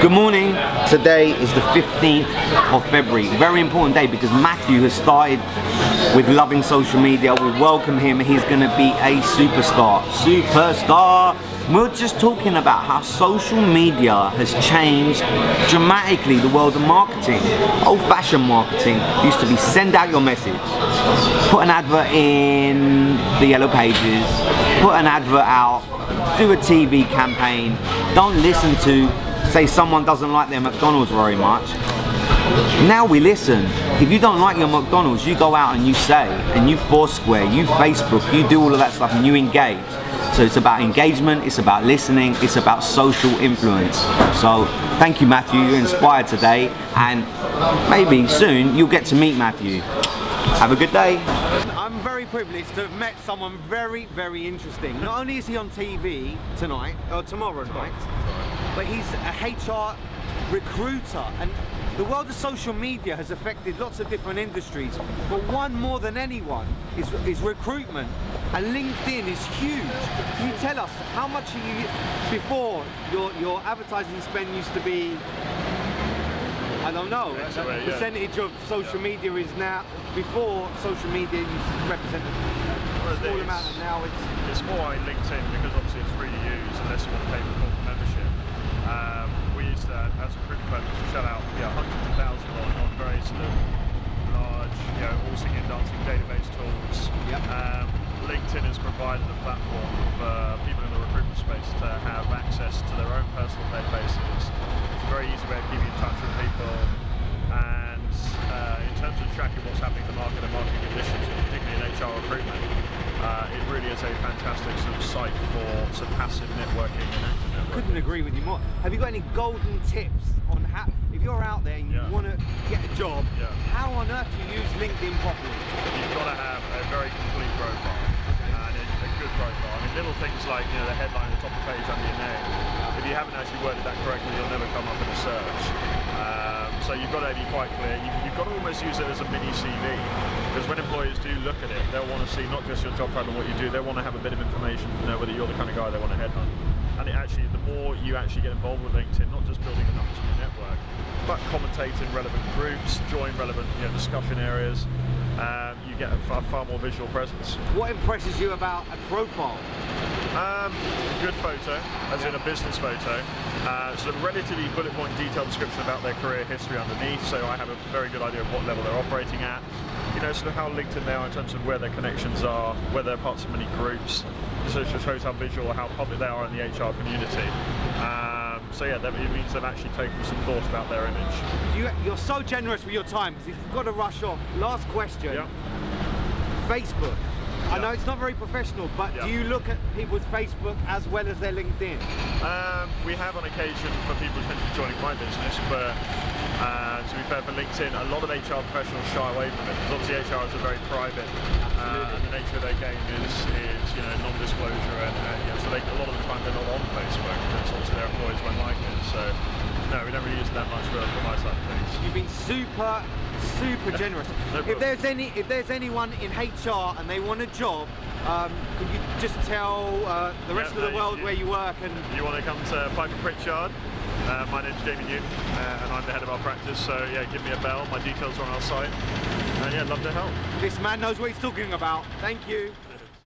Good morning. Today is the 15th of February. Very important day because Matthew has started with loving social media. We welcome him. He's going to be a superstar. We're just talking about how social media has changed dramatically the world of marketing. Old-fashioned marketing used to be send out your message, put an advert in the yellow pages, put an advert out, do a TV campaign, don't listen to, say someone doesn't like their McDonald's very much. Now we listen. If you don't like your McDonald's, you go out and you say, and you Foursquare, you Facebook, you do all of that stuff and you engage. So it's about engagement, it's about listening, it's about social influence. So thank you, Matthew, you're inspired today, and maybe soon you'll get to meet Matthew. Have a good day. I'm very privileged to have met someone very, very interesting. Not only is he on TV tonight, or tomorrow night, but he's a HR recruiter. And the world of social media has affected lots of different industries, but one more than anyone is recruitment. And LinkedIn is huge. Can you tell us how much are you, before your advertising spend used to be, I don't know, a percentage of social media is now, before social media used to represent a small amount, and now it's more like LinkedIn because obviously it's free to use unless you want to pay for corporate membership. We used to, as a recruitment firm, to shell out hundreds of thousands on very sort of large, all singing, dancing database tools. Yep. LinkedIn has provided a platform for people in the recruitment space to have access to their own personal databases. It's a very easy way of keeping in touch with people, and in terms of tracking what's happening in the market and market conditions, particularly in HR recruitment, it really is a fantastic sort of site for some passive networking and active networking. Couldn't agree with you more. Have you got any golden tips on how, if you're out there and you want to get a job, how on earth do you use LinkedIn properly? You've got to have a very complete profile, and a good profile. I mean, little things like the headline at the top of the page under your name. If you haven't actually worded that correctly, you'll never come up in a search. So you've got to be quite clear. You've got to almost use it as a mini CV, because when employers do look at it, they'll want to see not just your job title and what you do, they want to have a bit of information to know whether you're the kind of guy they want to headhunt. And the more you actually get involved with LinkedIn, not just building the numbers from your network, but commentate in relevant groups, join relevant discussion areas, you get a far more visual presence. What impresses you about a profile? Good photo, as in a business photo. Sort of relatively bullet point detailed description about their career history underneath, so I have a very good idea of what level they're operating at. Sort of how linked in they are in terms of where their connections are, whether they're parts of many groups. So it shows how visual, how public they are in the HR community. So yeah, it means they've actually taken some thought about their image. You're so generous with your time, because you've got to rush off. Last question. Yeah. Facebook. I know it's not very professional, but do you look at people's Facebook as well as their LinkedIn? We have on occasion for people potentially joining my business, but to be fair, for LinkedIn, a lot of HR professionals shy away from it, because obviously HR is a very private, and the nature of their game is non-disclosure, and so a lot of the time they're not on Facebook, because obviously their employees won't like it. So no, we don't really use it that much for my side of things. You've been super generous. No problem. If there's anyone in HR and they want a job, could you just tell the rest of the world where you work? And you want to come to Piper Pritchard? My name's Jamie Newton, and I'm the head of our practice. So yeah, give me a bell. My details are on our site. And yeah, love to help. This man knows what he's talking about. Thank you.